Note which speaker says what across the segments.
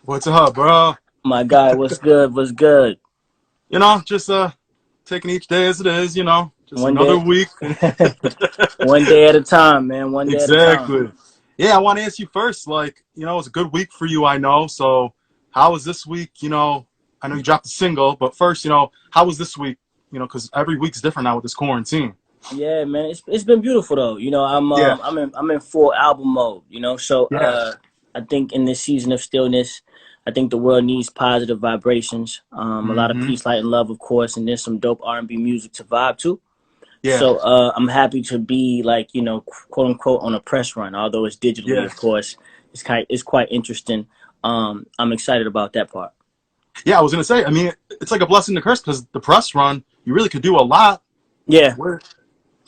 Speaker 1: What's up, bro?
Speaker 2: My guy, what's good? What's good?
Speaker 1: Just taking each day as it is, just
Speaker 2: One
Speaker 1: another
Speaker 2: day,
Speaker 1: week.
Speaker 2: one day at a time, man. One day at a time.
Speaker 1: Exactly. Yeah, I want to ask you first, it's a good week for you, I know. So how was this week? I know you dropped a single, but first, how was this week? Because every week's different now with this quarantine.
Speaker 2: Yeah, man. It's been beautiful though.
Speaker 1: Yeah,
Speaker 2: I'm in full album mode. So
Speaker 1: yeah,
Speaker 2: I think in this season of stillness, I think the world needs positive vibrations. A lot of
Speaker 1: mm-hmm.
Speaker 2: peace, light, and love, of course, and there's some dope R&B music to vibe to.
Speaker 1: Yeah,
Speaker 2: So I'm happy to be like quote unquote on a press run, although it's digitally,
Speaker 1: yeah.
Speaker 2: of course. It's quite interesting. I'm excited about that part.
Speaker 1: Yeah, I was gonna say, I mean, it's like a blessing to curse because the press run, you really could do a lot
Speaker 2: Yeah.
Speaker 1: with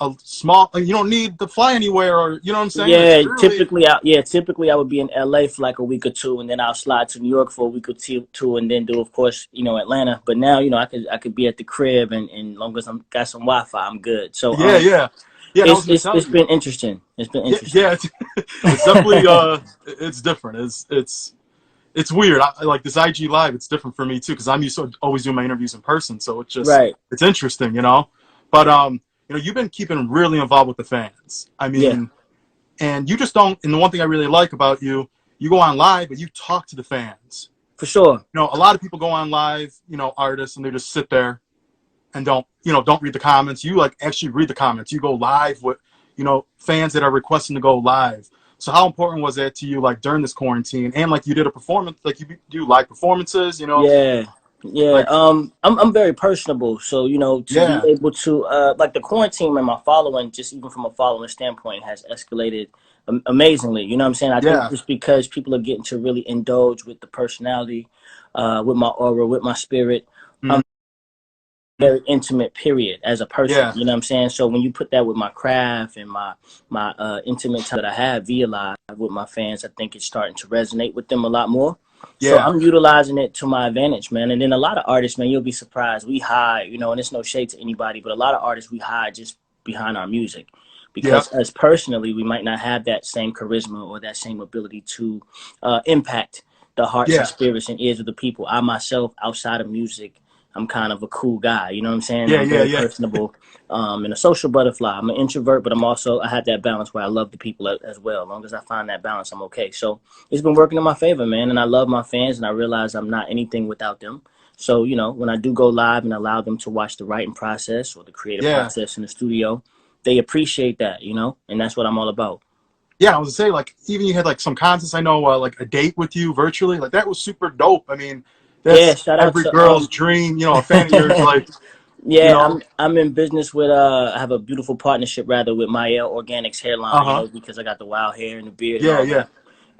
Speaker 1: a small, you don't need to fly anywhere or, you know what I'm saying? It's
Speaker 2: Yeah,
Speaker 1: really,
Speaker 2: typically I would be in LA for like a week or two, and then I'll slide to New York for a week or two, and then do, of course, Atlanta. But now, I could be at the crib, and long as I'm got some Wi-Fi, I'm good. So
Speaker 1: yeah, yeah. Yeah, and I was
Speaker 2: it's
Speaker 1: gonna
Speaker 2: it's
Speaker 1: tell
Speaker 2: it's
Speaker 1: you.
Speaker 2: been interesting. It's been
Speaker 1: Yeah,
Speaker 2: interesting.
Speaker 1: yeah, it's definitely it's different. It's weird. Like this IG live. It's different for me too because I'm used to always doing my interviews in person. So
Speaker 2: Right.
Speaker 1: it's interesting. But you've been keeping really involved with the fans. I
Speaker 2: Yeah,
Speaker 1: mean, and you just don't. And the one thing I really like about you, you go on live, but you talk to the fans.
Speaker 2: for sure.
Speaker 1: A lot of people go on live, artists, and they just sit there and don't read the comments. You like actually read the comments. You go live with fans that are requesting to go live. So how important was that to you, like during this quarantine, and like you did a performance, like you do live performances,
Speaker 2: Yeah, yeah.
Speaker 1: like
Speaker 2: I'm very personable, so to be
Speaker 1: yeah,
Speaker 2: able to like the quarantine and my following, just even from a following standpoint, has escalated amazingly. You know what I'm saying? I think
Speaker 1: yeah,
Speaker 2: just because people are getting to really indulge with the personality, with my aura, with my spirit.
Speaker 1: mm,
Speaker 2: I'm very intimate. Period. As a person,
Speaker 1: yeah,
Speaker 2: you know what I'm saying. So when you put that with my craft and my intimate time that I have via live with my fans, I think it's starting to resonate with them a lot more. So
Speaker 1: yeah,
Speaker 2: I'm utilizing it to my advantage, man. And then a lot of artists, man, you'll be surprised. We hide, and it's no shade to anybody, but a lot of artists we hide just behind our music
Speaker 1: yeah,
Speaker 2: because us personally, we might not have that same charisma or that same ability to impact the hearts and
Speaker 1: yeah,
Speaker 2: spirits and ears of the people. I myself, outside of music, I'm kind of a cool guy. You know what I'm saying?
Speaker 1: yeah,
Speaker 2: I'm
Speaker 1: yeah,
Speaker 2: very
Speaker 1: yeah,
Speaker 2: personable, and a social butterfly. I'm an introvert, but I have that balance where I love the people as well. As long as I find that balance, I'm okay. So it's been working in my favor, man. And I love my fans, and I realize I'm not anything without them. So when I do go live and allow them to watch the writing process or the creative
Speaker 1: yeah.
Speaker 2: process in the studio, they appreciate that, and that's what I'm all about.
Speaker 1: Yeah, I was gonna say, like, even you had like some contests. I know, like a date with you virtually, like that was super dope. I mean,
Speaker 2: Yeah,
Speaker 1: that's
Speaker 2: shout out
Speaker 1: every
Speaker 2: to
Speaker 1: girl's dream. A fan of yours, like, you
Speaker 2: Yeah,
Speaker 1: know,
Speaker 2: I'm in business with I have a beautiful partnership rather with Mael Organics
Speaker 1: uh
Speaker 2: hairline,
Speaker 1: huh,
Speaker 2: because I got the wild hair and the beard and
Speaker 1: yeah,
Speaker 2: all
Speaker 1: yeah,
Speaker 2: that.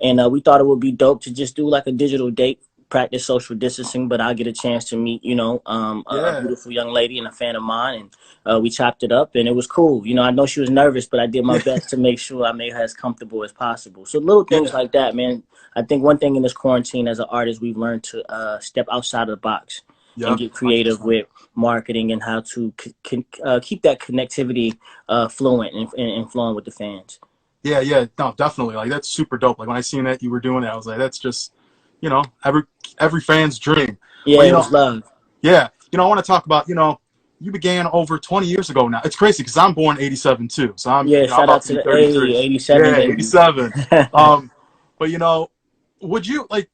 Speaker 2: And we thought it would be dope to just do like a digital date, practice social distancing, but I'll get a chance to meet, a
Speaker 1: yeah,
Speaker 2: beautiful young lady and a fan of mine, and we chopped it up and it was cool. I know she was nervous, but I did my
Speaker 1: yeah,
Speaker 2: best to make sure I made her as comfortable as possible. So little things
Speaker 1: yeah,
Speaker 2: like that, man. I think one thing in this quarantine as an artist, we've learned to step outside of the box and
Speaker 1: yeah,
Speaker 2: get creative
Speaker 1: 100%.
Speaker 2: with marketing and how to keep that connectivity fluent and flowing with the fans.
Speaker 1: Yeah, yeah, no, definitely. Like that's super dope. Like when I seen that you were doing it, I was like, that's just, every fan's dream.
Speaker 2: Yeah,
Speaker 1: But
Speaker 2: it was love.
Speaker 1: yeah, I want to talk about, you began over 20 years ago now. It's crazy because I'm born '87 too, so
Speaker 2: Yeah,
Speaker 1: I'm
Speaker 2: shout
Speaker 1: about
Speaker 2: out
Speaker 1: to
Speaker 2: to
Speaker 1: be
Speaker 2: the
Speaker 1: 33.
Speaker 2: 87
Speaker 1: Yeah,
Speaker 2: baby.
Speaker 1: 87. But would you like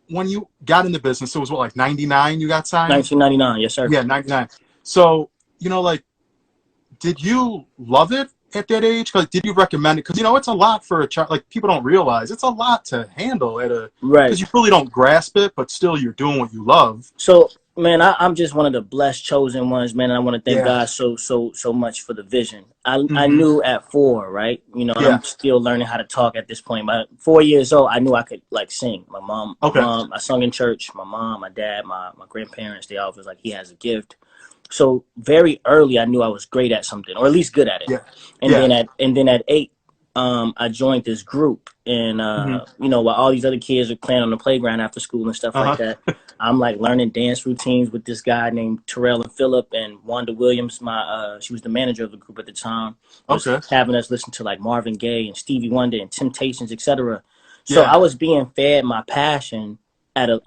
Speaker 1: when you got in the business? It was what, like '99 you got signed?
Speaker 2: 1999, yes sir.
Speaker 1: Yeah, '99. So like, did you love it at that age? Like, did you recommend it? Because it's a lot for a child. Like, people don't realize it's a lot to handle
Speaker 2: Right.
Speaker 1: because you really don't grasp it, but still you're doing what you love.
Speaker 2: So, man, I'm just one of the blessed chosen ones, man. And I want to thank
Speaker 1: Yeah.
Speaker 2: God so much for the vision. I
Speaker 1: Hmm.
Speaker 2: knew at 4, right? And
Speaker 1: Yeah.
Speaker 2: I'm still learning how to talk at this point. But 4 years old, I knew I could like sing.
Speaker 1: Okay.
Speaker 2: I sung in church. My mom, my dad, my grandparents, they all was like, he has a gift. So very early, I knew I was great at something, or at least good at it.
Speaker 1: Yeah.
Speaker 2: And
Speaker 1: Yeah.
Speaker 2: then at 8, I joined this group, and
Speaker 1: Hmm.
Speaker 2: while all these other kids are playing on the playground after school and stuff like
Speaker 1: Uh
Speaker 2: that,
Speaker 1: huh.
Speaker 2: I'm like learning dance routines with this guy named Terrell and Phillip, and Wanda Williams. She was the manager of the group at the time. Was
Speaker 1: Okay.
Speaker 2: having us listen to like Marvin Gaye and Stevie Wonder and Temptations, etc. So
Speaker 1: Yeah.
Speaker 2: I was being fed my passion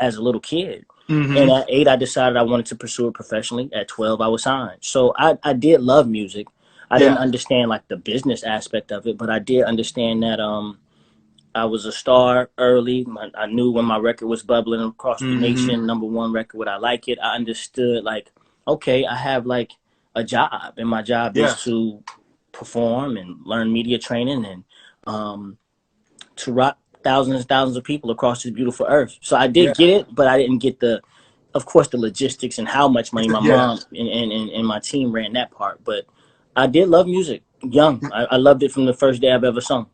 Speaker 2: as a little kid. And
Speaker 1: Mm-hmm.
Speaker 2: at 8, I decided I wanted to pursue it professionally. At 12, I was signed. So I did love music. I didn't
Speaker 1: Yeah.
Speaker 2: understand like the business aspect of it, but I did understand that I was a star early. I knew when my record was bubbling across the
Speaker 1: Mm-hmm.
Speaker 2: nation, #1 record, would I like it? I understood like, okay, I have like a job, and my job
Speaker 1: Yeah.
Speaker 2: is to perform and learn media training and um, to rock thousands and thousands of people across this beautiful earth. So I did
Speaker 1: Yeah.
Speaker 2: get it, but I didn't get of course, the logistics and how much money my
Speaker 1: Yeah.
Speaker 2: mom and my team ran that part. But I did love music young. I loved it from the first day I've ever sung.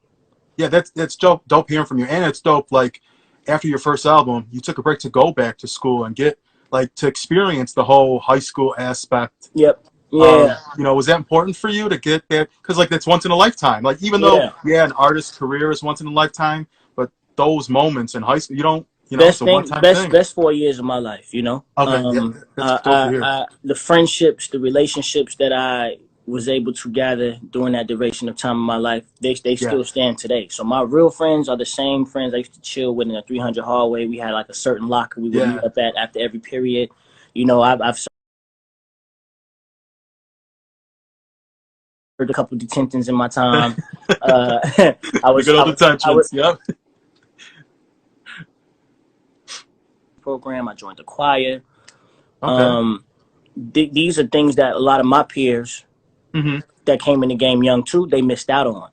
Speaker 1: Yeah, that's dope hearing from you, and it's dope. Like after your first album, you took a break to go back to school and get like to experience the whole high school aspect.
Speaker 2: Yep. Yeah.
Speaker 1: Was that important for you to get that? Because like that's once in a lifetime. Like even though
Speaker 2: Yeah.
Speaker 1: an artist's career is once in a lifetime, but those moments in high school, you don't. It's
Speaker 2: Best
Speaker 1: a one
Speaker 2: thing,
Speaker 1: time
Speaker 2: best
Speaker 1: thing.
Speaker 2: best 4 years of my life.
Speaker 1: Okay, yeah, that's dope to hear.
Speaker 2: The friendships, the relationships that I was able to gather during that duration of time of my life, they
Speaker 1: Yeah,
Speaker 2: still stand today. So my real friends are the same friends I used to chill with in the 300 hallway. We had like a certain locker we would meet
Speaker 1: yeah.
Speaker 2: up at after every period. I've served a couple detentions in my time. Uh, I
Speaker 1: The
Speaker 2: was
Speaker 1: good
Speaker 2: I
Speaker 1: old
Speaker 2: was I
Speaker 1: intentions.
Speaker 2: was
Speaker 1: Yep.
Speaker 2: program. I joined the choir.
Speaker 1: Okay.
Speaker 2: Um, these are things that a lot of my peers
Speaker 1: Hmm.
Speaker 2: that came in the game young too, they missed out on.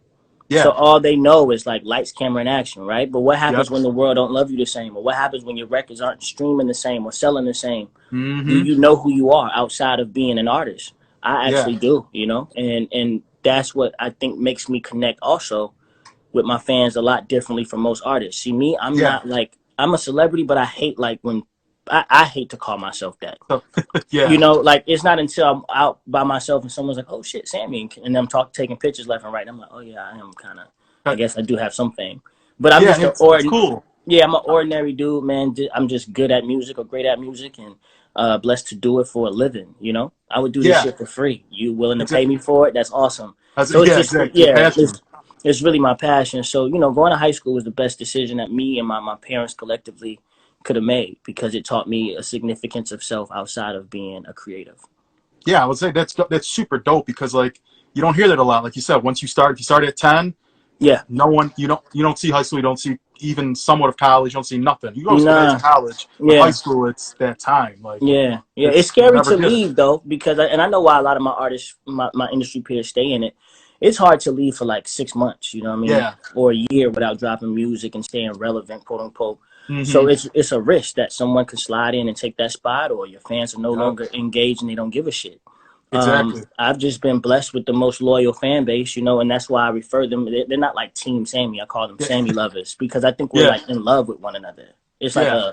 Speaker 2: So
Speaker 1: Yeah.
Speaker 2: all they know is like lights, camera, and action, right? But what
Speaker 1: Yep.
Speaker 2: happens when the world don't love you the same? Or what happens when your records aren't streaming the same or selling the same? Do
Speaker 1: Hmm.
Speaker 2: you know who you are outside of being an artist? I
Speaker 1: Yeah.
Speaker 2: actually do, and that's what I think makes me connect also with my fans a lot differently from most artists. See me, I'm
Speaker 1: Yeah.
Speaker 2: not like I'm a celebrity, but I hate like when I hate to call myself that.
Speaker 1: So, yeah.
Speaker 2: Like it's not until I'm out by myself and someone's like, "Oh shit, Sammie," and I'm taking pictures left and right. I'm like, "Oh yeah, I am kind of. I guess I do have some fame, but I'm
Speaker 1: Yeah,
Speaker 2: just
Speaker 1: and
Speaker 2: an
Speaker 1: it's
Speaker 2: ordinary.
Speaker 1: cool.
Speaker 2: Yeah, I'm an ordinary dude, man. I'm just good at music or great at music, and blessed to do it for a living. I would do this
Speaker 1: Yeah.
Speaker 2: shit for free. You willing to pay
Speaker 1: Exactly.
Speaker 2: me for it? That's awesome. So it's
Speaker 1: Yeah,
Speaker 2: just
Speaker 1: exactly. Your
Speaker 2: yeah,
Speaker 1: passion.
Speaker 2: it's really my passion. So going to high school was the best decision that me and my parents collectively could have made because it taught me a significance of self outside of being a creative.
Speaker 1: Yeah, I would say that's super dope because like you don't hear that a lot. Like you said, once if you start at 10,
Speaker 2: Yeah.
Speaker 1: no one you don't see high school, you don't see even somewhat of college, you don't see nothing. You go straight into
Speaker 2: Nah.
Speaker 1: college, but high
Speaker 2: Yeah.
Speaker 1: school it's that time. Like
Speaker 2: Yeah. It's
Speaker 1: it's you
Speaker 2: scary
Speaker 1: never
Speaker 2: to
Speaker 1: get it.
Speaker 2: leave though because and I know why a lot of my artists, my industry peers, stay in it. It's hard to leave for like 6 months. You know what I mean,
Speaker 1: Yeah.
Speaker 2: or a year without dropping music and staying relevant, quote unquote. So
Speaker 1: Mm-hmm.
Speaker 2: it's a risk that someone could slide in and take that spot, or your fans are no
Speaker 1: Yep.
Speaker 2: longer engaged and they don't give a shit.
Speaker 1: Exactly.
Speaker 2: I've just been blessed with the most loyal fan base, and that's why I refer them. They're not like Team Sammie. I call them
Speaker 1: Yeah.
Speaker 2: Sammie lovers because I think we're
Speaker 1: Yeah.
Speaker 2: like in love with one another. It's like
Speaker 1: Yeah.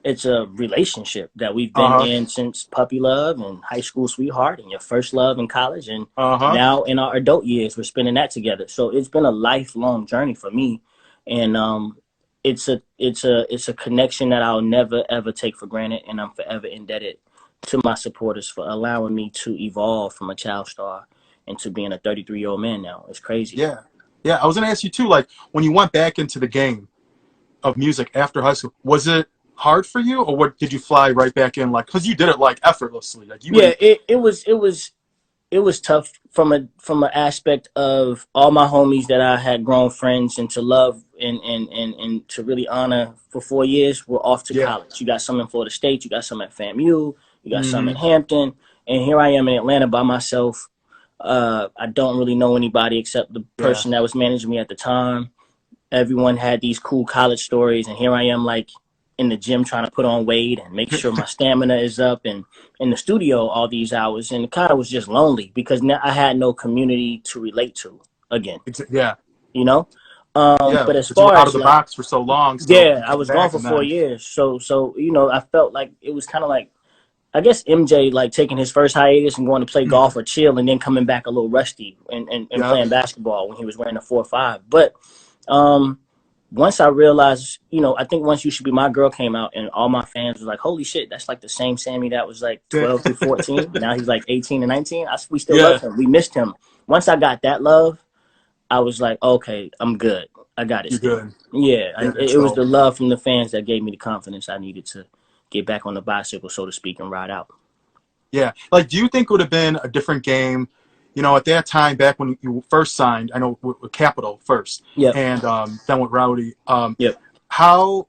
Speaker 2: it's a relationship that we've been
Speaker 1: Uh-huh.
Speaker 2: in since puppy love and high school sweetheart and your first love in college and
Speaker 1: Uh-huh.
Speaker 2: now in our adult years we're spending that together. So it's been a lifelong journey for me, and it's a connection that I'll never ever take for granted, and I'm forever indebted to my supporters for allowing me to evolve from a child star into being a 33-year-old man now. It's crazy.
Speaker 1: Yeah. Yeah. I was gonna ask you too, like when you went back into the game of music after high school, was it hard for you or what did you fly right back in like because you did it like effortlessly. Like you
Speaker 2: Yeah,
Speaker 1: wouldn't
Speaker 2: it was tough from an aspect of all my homies that I had grown friends and to love and to really honor for 4 years were off to
Speaker 1: yeah.
Speaker 2: college. You got some in Florida State, you got some at FAMU, you got some in
Speaker 1: Mm-hmm.
Speaker 2: Hampton, and here I am in Atlanta by myself. I don't really know anybody except the
Speaker 1: Yeah.
Speaker 2: person that was managing me at the time. Everyone had these cool college stories, and here I am like in the gym trying to put on weight and make sure my stamina is up and in the studio all these hours, and it kind of was just lonely because now I had no community to relate to again,
Speaker 1: Yeah.
Speaker 2: you know.
Speaker 1: Yeah.
Speaker 2: But as
Speaker 1: Because you were
Speaker 2: far
Speaker 1: out of
Speaker 2: as
Speaker 1: the
Speaker 2: like,
Speaker 1: box for so long, so
Speaker 2: yeah,
Speaker 1: you
Speaker 2: I
Speaker 1: came
Speaker 2: was gone
Speaker 1: back
Speaker 2: for
Speaker 1: and
Speaker 2: four
Speaker 1: then
Speaker 2: years, so I felt like it was kind of like I guess MJ like taking his first hiatus and going to play golf or chill and then coming back a little rusty and
Speaker 1: yeah.
Speaker 2: playing basketball when he was wearing a 4 or 5. But um, once I realized, I think once You Should Be My Girl came out and all my fans was like, holy shit, that's like the same Sammie that was like 12 through 14. Now he's like 18 and 19. We still love
Speaker 1: Yeah.
Speaker 2: him. We missed him. Once I got that love, I was like, okay, I'm good. I got it
Speaker 1: you're
Speaker 2: still.
Speaker 1: good.
Speaker 2: Yeah,
Speaker 1: Yeah,
Speaker 2: and
Speaker 1: that's
Speaker 2: it was
Speaker 1: dope.
Speaker 2: the love from the fans that gave me the confidence I needed to get back on the bicycle, so to speak, and ride out.
Speaker 1: Yeah. Like, do you think it would have been a different game, at that time back when you first signed? I know with Capital first,
Speaker 2: Yep,
Speaker 1: and then with Rowdy.
Speaker 2: yep.
Speaker 1: How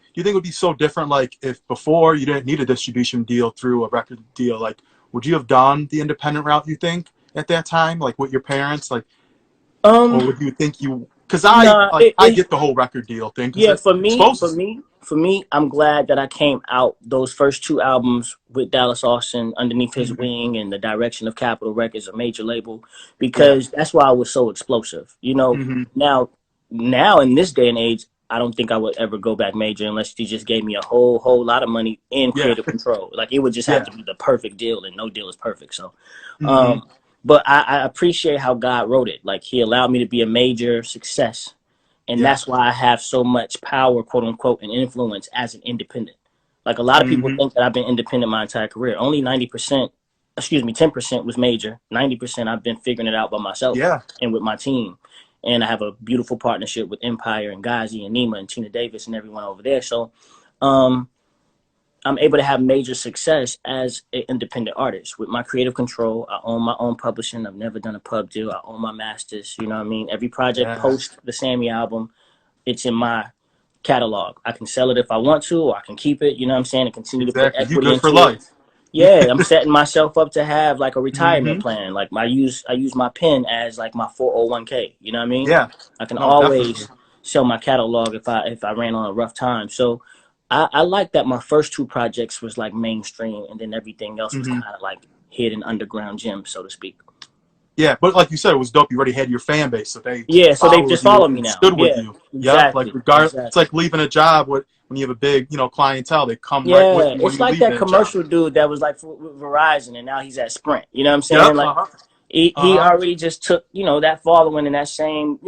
Speaker 1: do you think it would be so different? Like, if before you didn't need a distribution deal through a record deal, like, would you have done the independent route? You think at that time, like with your parents, like, or
Speaker 2: Um,
Speaker 1: would you think you? Because
Speaker 2: nah,
Speaker 1: I get the whole record deal thing because
Speaker 2: yeah,
Speaker 1: it exposes.
Speaker 2: for me, I'm glad that I came out those first two albums with Dallas Austin underneath his
Speaker 1: Mhm.
Speaker 2: wing and the direction of Capitol Records, a major label,
Speaker 1: Yeah.
Speaker 2: because that's why I was so explosive.
Speaker 1: Hmm.
Speaker 2: Now, now in this day and age, I don't think I would ever go back major unless you just gave me a whole lot of money in
Speaker 1: Yeah.
Speaker 2: creative control. Like it would just have
Speaker 1: Yeah.
Speaker 2: to be the perfect deal, and no deal is perfect. So,
Speaker 1: Hmm.
Speaker 2: um, but I appreciate how God wrote it. Like He allowed me to be a major success, and
Speaker 1: Yeah.
Speaker 2: that's why I have so much power, quote unquote, and influence as an independent. Like a lot of people
Speaker 1: Hmm.
Speaker 2: think that I've been independent my entire career. Only 90%, excuse me, 10% was major. 90% I've been figuring it out by myself
Speaker 1: Yeah.
Speaker 2: and with my team. And I have a beautiful partnership with Empire and Ghazi and Nima and Tina Davis and everyone over there. So um, I'm able to have major success as an independent artist with my creative control. I own my own publishing. I've never done a pub deal. I own my masters. You know what I mean? Every project
Speaker 1: Yeah.
Speaker 2: post the Sammie album, it's in my catalog. I can sell it if I want to, or I can keep it, you know what I'm saying, and continue to put
Speaker 1: Exactly. You
Speaker 2: equity
Speaker 1: good for
Speaker 2: into it.
Speaker 1: life.
Speaker 2: Yeah, I'm setting myself up to have like a retirement
Speaker 1: Hmm.
Speaker 2: plan. Like I use my pen as like my 401k, you know what I mean?
Speaker 1: Yeah.
Speaker 2: I can
Speaker 1: No, definitely.
Speaker 2: always sell my catalog if I ran on a rough time. So I like that my first two projects was like mainstream and then everything else was
Speaker 1: Hmm.
Speaker 2: kind of like hidden underground gems, so to speak.
Speaker 1: Yeah, but like you said, it was dope. You already had your fan base, so they
Speaker 2: Yeah, so they've
Speaker 1: followed
Speaker 2: just
Speaker 1: you
Speaker 2: followed me
Speaker 1: and
Speaker 2: now.
Speaker 1: stood with
Speaker 2: Yeah,
Speaker 1: you. Yep. Like
Speaker 2: exactly.
Speaker 1: regard, it's
Speaker 2: Exactly.
Speaker 1: like leaving a job with when you have a big, clientele. They come right with
Speaker 2: Yeah,
Speaker 1: you when
Speaker 2: it's
Speaker 1: you
Speaker 2: like
Speaker 1: leave
Speaker 2: that
Speaker 1: that job.
Speaker 2: commercial dude that was like with Verizon and now he's at Sprint. You know what I'm
Speaker 1: Yep.
Speaker 2: saying? Like
Speaker 1: Uh huh. Uh
Speaker 2: he
Speaker 1: huh.
Speaker 2: already just took, that following and that same,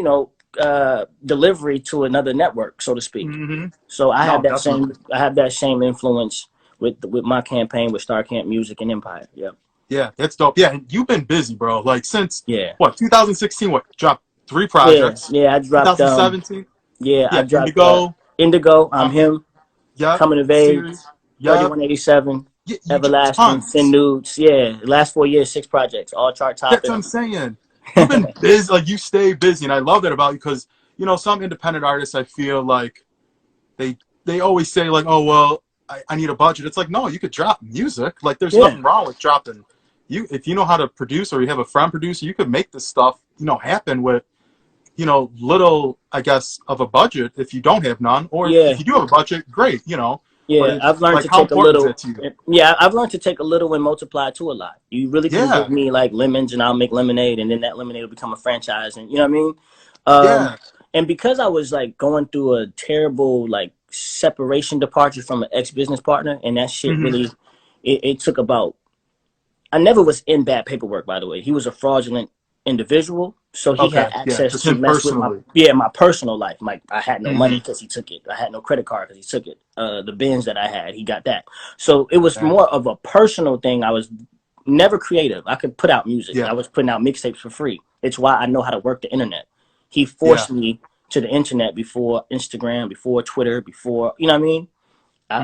Speaker 2: delivery to another network, so to speak.
Speaker 1: Hmm.
Speaker 2: So
Speaker 1: No, definitely.
Speaker 2: I have that same influence with my campaign with Star Camp Music and Empire. Yeah.
Speaker 1: Yeah, that's dope. Yeah, and you've been busy, bro. Like since
Speaker 2: Yeah.
Speaker 1: what 2016? What dropped three
Speaker 2: Yeah.
Speaker 1: projects?
Speaker 2: Yeah, I dropped
Speaker 1: 2017.
Speaker 2: I
Speaker 1: Yeah,
Speaker 2: dropped
Speaker 1: Indigo.
Speaker 2: Indigo, I'm
Speaker 1: Um.
Speaker 2: Him,
Speaker 1: Yep.
Speaker 2: Coming of Age,
Speaker 1: Series. Yep.
Speaker 2: 3187,
Speaker 1: Yeah, you dropped
Speaker 2: Everlasting, Sin
Speaker 1: tons.
Speaker 2: Nudes. Yeah, the last 4 years, 6 projects, all chart
Speaker 1: That's
Speaker 2: topping.
Speaker 1: what I'm saying. You've been busy, like you stay busy, and I love that about you because some independent artists, I feel like they they always say like, oh well, I need a budget. It's like no, you could drop music. Like there's
Speaker 2: Yeah.
Speaker 1: nothing wrong with dropping. You if you know how to produce or you have a friend producer, you could make this stuff happen with little I guess of a budget if you don't have none, or if
Speaker 2: Yeah.
Speaker 1: you do have a budget, great. But
Speaker 2: Yeah.
Speaker 1: it's
Speaker 2: I've learned
Speaker 1: like
Speaker 2: to
Speaker 1: how
Speaker 2: take a
Speaker 1: important is
Speaker 2: little.
Speaker 1: that to you?
Speaker 2: Yeah, I've learned to take a little and multiply to a lot. You really can give
Speaker 1: Yeah,
Speaker 2: me like lemons and I'll make lemonade, and then that lemonade will become a franchise. And you know what I mean? Um,
Speaker 1: yeah.
Speaker 2: and because I was like going through a terrible like separation departure from an ex business partner, and that shit
Speaker 1: Hmm.
Speaker 2: really, it took about I never was in bad paperwork, by the way. He was a fraudulent individual, so he had
Speaker 1: Okay, yeah,
Speaker 2: access
Speaker 1: just
Speaker 2: to
Speaker 1: him
Speaker 2: mess with
Speaker 1: personally.
Speaker 2: my personal life. Like I had no money
Speaker 1: Hmm.
Speaker 2: because he took it. I had no credit card because he took it. The bins that I had, he got that. So it was
Speaker 1: Yeah,
Speaker 2: more of a personal thing. I was never creative. I could put out music.
Speaker 1: yeah,
Speaker 2: I was putting out mixtapes for free. It's why I know how to work the internet. He
Speaker 1: yeah.
Speaker 2: forced me to the internet before Instagram, before Twitter, before you know what I mean.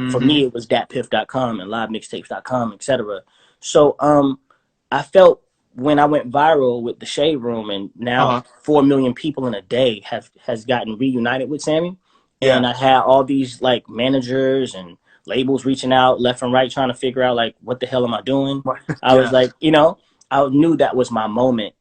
Speaker 2: For
Speaker 1: Hmm.
Speaker 2: me, it was datpiff.com and livemixtapes.com, etc. So I felt when I went viral with the Shade Room, and now
Speaker 1: Uh-huh.
Speaker 2: 4 million people in a day have has gotten reunited with Sammie, and
Speaker 1: Yeah.
Speaker 2: I had all these like managers and labels reaching out left and right trying to figure out like what the hell am I doing. I was
Speaker 1: Yeah.
Speaker 2: like, I knew that was my moment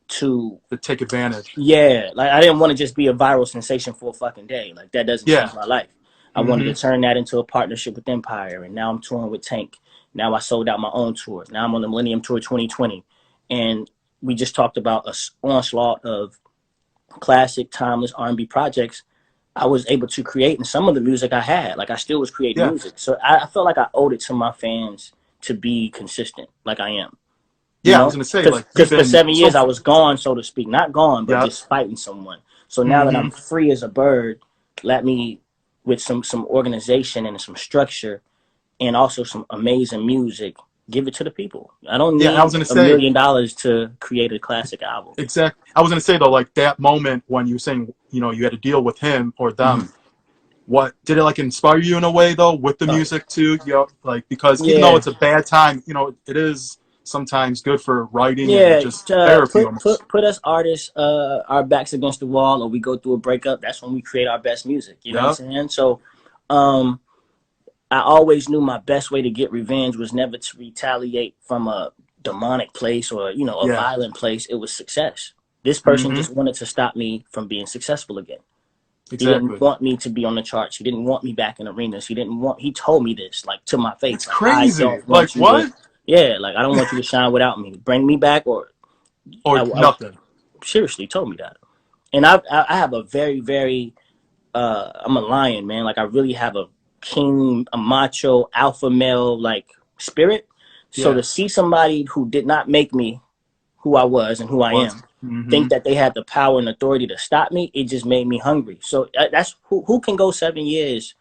Speaker 2: to
Speaker 1: To take advantage.
Speaker 2: yeah, like I didn't want to just be a viral sensation for a fucking day. Like that doesn't
Speaker 1: Yeah.
Speaker 2: change my life. I wanted
Speaker 1: Hmm.
Speaker 2: to turn that into a partnership with Empire, and now I'm touring with Tank. Now I sold out my own tour. Now I'm on the Millennium Tour 2020, and we just talked about a onslaught of classic, timeless R&B projects. I was able to create, and some of the music I had, like I still was creating
Speaker 1: Yeah.
Speaker 2: music. So I felt like I owed it to my fans to be consistent, like I am. You
Speaker 1: Yeah. I was
Speaker 2: know,
Speaker 1: gonna say
Speaker 2: because
Speaker 1: like you've
Speaker 2: for
Speaker 1: been
Speaker 2: 7 years
Speaker 1: so.
Speaker 2: I was gone, so to speak, not gone, but
Speaker 1: Yeah.
Speaker 2: just fighting someone. So now that
Speaker 1: Hmm.
Speaker 2: I'm free as a bird, let me with some organization and some structure and also some amazing music give it to the people. I don't
Speaker 1: Yeah, I was
Speaker 2: need
Speaker 1: gonna
Speaker 2: a
Speaker 1: say
Speaker 2: million dollars to create a classic album.
Speaker 1: exactly. I was gonna say though, like that moment when you were saying, you had to deal with him or them.
Speaker 2: Hmm.
Speaker 1: What did it like inspire you in a way though with the music too? Like because even though
Speaker 2: Yeah,
Speaker 1: it's a bad time, it is sometimes good for writing and
Speaker 2: yeah.
Speaker 1: just therapy almost.
Speaker 2: Put us artists our backs against the wall, or we go through a breakup. That's when we create our best music. You know what
Speaker 1: Yeah.
Speaker 2: I'm saying? So, um, I always knew my best way to get revenge was never to retaliate from a demonic place or a
Speaker 1: Yeah.
Speaker 2: violent place. It was success. This person
Speaker 1: Mm-hmm.
Speaker 2: just wanted to stop me from being successful again. He didn't
Speaker 1: Exactly.
Speaker 2: want me to be on the charts. He didn't want me back in arenas. He told me this like to my face.
Speaker 1: It's
Speaker 2: Like, I
Speaker 1: crazy.
Speaker 2: don't
Speaker 1: Like
Speaker 2: want you to,
Speaker 1: what?
Speaker 2: yeah, like I don't want you to shine without me. Bring me back or
Speaker 1: Or
Speaker 2: I
Speaker 1: nothing.
Speaker 2: seriously told me that. And I have a very, very, I'm a lion, man. Like I really have a king, a macho, alpha male, like spirit. So
Speaker 1: Yeah.
Speaker 2: to see somebody who did not make me who I was and who I
Speaker 1: Was.
Speaker 2: am,
Speaker 1: Mm-hmm.
Speaker 2: think that they had the power and authority to stop me, it just made me hungry. So that's who can go 7 years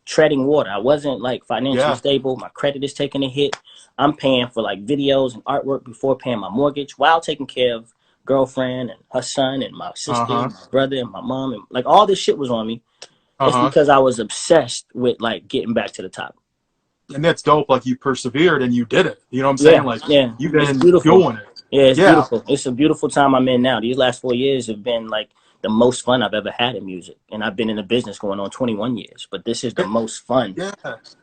Speaker 2: treading water. I wasn't like financially
Speaker 1: Yeah.
Speaker 2: stable. My credit is taking a hit. I'm paying for like videos and artwork before paying my mortgage while taking care of girlfriend and her son and my sister
Speaker 1: Uh-huh.
Speaker 2: and my brother and my mom, and like all this shit was on me. It's
Speaker 1: Uh-huh.
Speaker 2: because I was obsessed with like getting back to the top.
Speaker 1: And that's dope. Like you persevered and you did it. You know what I'm saying?
Speaker 2: Yeah,
Speaker 1: Like
Speaker 2: yeah.
Speaker 1: you've
Speaker 2: It's
Speaker 1: been
Speaker 2: beautiful.
Speaker 1: doing it.
Speaker 2: Yeah, it's
Speaker 1: Yeah.
Speaker 2: beautiful. It's a beautiful time I'm in now. These last 4 years have been like the most fun I've ever had in music. And I've been in the business going on 21 years. But this is the most fun
Speaker 1: Yeah.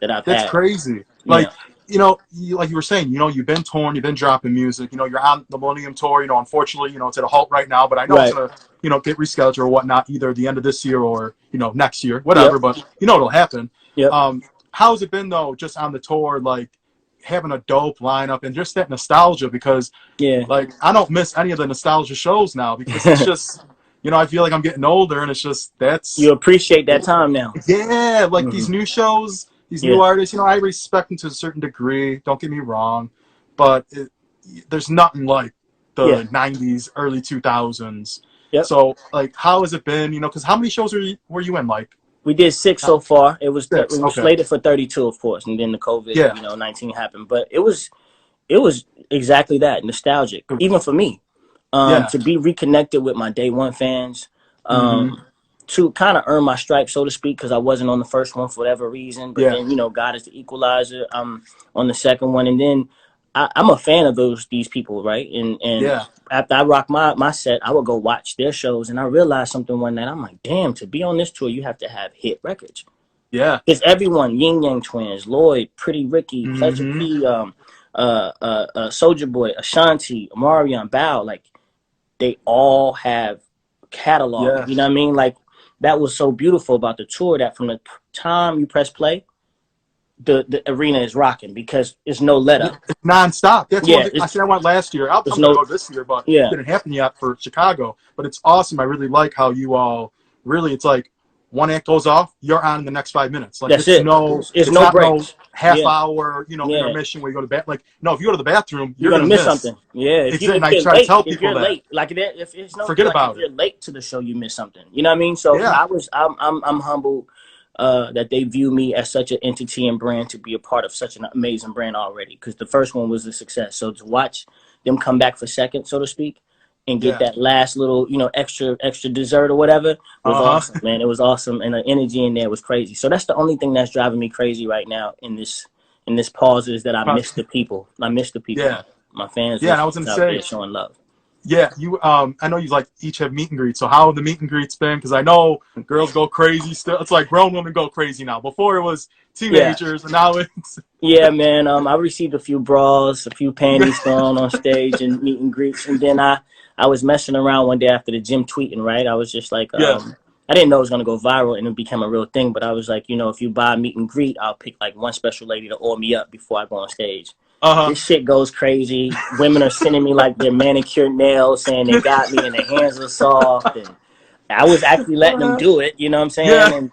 Speaker 2: that I've
Speaker 1: That's
Speaker 2: had.
Speaker 1: crazy.
Speaker 2: Yeah.
Speaker 1: Like, like you were saying, you've been torn, you've been dropping music, you're on the Millennium Tour, unfortunately, it's at a halt right now, but I know it's
Speaker 2: Right.
Speaker 1: gonna, get rescheduled or whatnot, either the end of this year or, next year, whatever,
Speaker 2: Yep.
Speaker 1: but it'll happen.
Speaker 2: Yep.
Speaker 1: How's it been though, just on the tour, like having a dope lineup and just that nostalgia? Because
Speaker 2: Yeah.
Speaker 1: like I don't miss any of the nostalgia shows now because it's just, I feel like I'm getting older and it's just
Speaker 2: You
Speaker 1: that's
Speaker 2: appreciate that time now.
Speaker 1: yeah, like
Speaker 2: Hmm.
Speaker 1: these new shows, these new
Speaker 2: Yeah.
Speaker 1: artists, I respect them to a certain degree. Don't get me wrong, but there's nothing like
Speaker 2: Yeah.
Speaker 1: the '90s, early 2000s.
Speaker 2: Yep.
Speaker 1: So, like, how has it been? Because how many shows were you in? Like
Speaker 2: We did 6 so far. It
Speaker 1: six.
Speaker 2: was
Speaker 1: Okay.
Speaker 2: slated for 32, of course, and then the COVID,
Speaker 1: Yeah.
Speaker 2: 19 happened. But it was exactly that, nostalgic, even for me.
Speaker 1: Yeah.
Speaker 2: To be reconnected with my day one fans,
Speaker 1: Mm-hmm.
Speaker 2: to kind of earn my stripes, so to speak, because I wasn't on the first one for whatever reason. But
Speaker 1: Yeah.
Speaker 2: then, God is the equalizer. I'm on the second one, and then I'm a fan of these people, right? And
Speaker 1: Yeah.
Speaker 2: after I rock my set, I would go watch their shows, and I realized something one night. I'm like, damn, to be on this tour, you have to have hit records.
Speaker 1: Yeah.
Speaker 2: It's everyone, Yin Yang Twins, Lloyd, Pretty Ricky, Pleasure
Speaker 1: Mm-hmm.
Speaker 2: P, Soldier Boy, Ashanti, Omarion, Bow, like they all have catalog. You know
Speaker 1: Yes.
Speaker 2: what I mean? Like that was so beautiful about the tour that from the time you press play, the arena is rocking because it's no let
Speaker 1: Yeah,
Speaker 2: up.
Speaker 1: it's nonstop. That's
Speaker 2: Yeah,
Speaker 1: what I said. I went last year. I'm
Speaker 2: it's
Speaker 1: going to
Speaker 2: no
Speaker 1: go this year, but it
Speaker 2: yeah.
Speaker 1: didn't happen yet for Chicago. But it's awesome. I really like how you all really. It's like one act goes off, you're on in the next 5 minutes. Like
Speaker 2: That's
Speaker 1: it's
Speaker 2: it.
Speaker 1: no,
Speaker 2: It's
Speaker 1: it's
Speaker 2: no
Speaker 1: not no
Speaker 2: breaks.
Speaker 1: half
Speaker 2: Yeah,
Speaker 1: hour,
Speaker 2: yeah.
Speaker 1: intermission where you go to bed. Like no, if you go to the bathroom,
Speaker 2: You're
Speaker 1: you're
Speaker 2: gonna
Speaker 1: gonna
Speaker 2: miss
Speaker 1: miss.
Speaker 2: something. Yeah,
Speaker 1: Exactly. And I
Speaker 2: you're
Speaker 1: try to
Speaker 2: late,
Speaker 1: tell
Speaker 2: if
Speaker 1: people
Speaker 2: you're
Speaker 1: that.
Speaker 2: late, like if it's no
Speaker 1: Forget
Speaker 2: like if
Speaker 1: about
Speaker 2: you're
Speaker 1: it.
Speaker 2: late to the show, you miss something. You know what I mean? So
Speaker 1: Yeah.
Speaker 2: I'm humbled that they view me as such an entity and brand to be a part of such an amazing brand already. Because the first one was a success. So to watch them come back for second, so to speak, and get
Speaker 1: Yeah.
Speaker 2: that last little extra dessert or whatever was
Speaker 1: Uh huh.
Speaker 2: awesome, man. It was awesome, and the energy in there was crazy. So that's the only thing that's driving me crazy right now in this pause is that I miss the people. I miss the people,
Speaker 1: Yeah.
Speaker 2: man. My fans
Speaker 1: Yeah.
Speaker 2: are
Speaker 1: And I was gonna
Speaker 2: out there
Speaker 1: say.
Speaker 2: showing love.
Speaker 1: Yeah, I know you like each have meet and greets. So how have the meet and greets been? Because I know girls go crazy still. It's like grown women go crazy now. Before it was
Speaker 2: Yeah,
Speaker 1: teenagers, and now it's
Speaker 2: yeah, man. I received a few bras, a few panties thrown on stage and meet and greets, and then I was messing around one day after the gym tweeting. Right, I was just like,
Speaker 1: yeah.
Speaker 2: I didn't know it was gonna go viral and it became a real thing. But I was like, if you buy a meet and greet, I'll pick like one special lady to oil me up before I go on stage.
Speaker 1: Uh
Speaker 2: This shit goes crazy. Women are sending me like their manicured nails, saying they got me and their hands are soft, and I was actually letting them
Speaker 1: huh.
Speaker 2: do it. You know what I'm
Speaker 1: Yeah.
Speaker 2: saying? And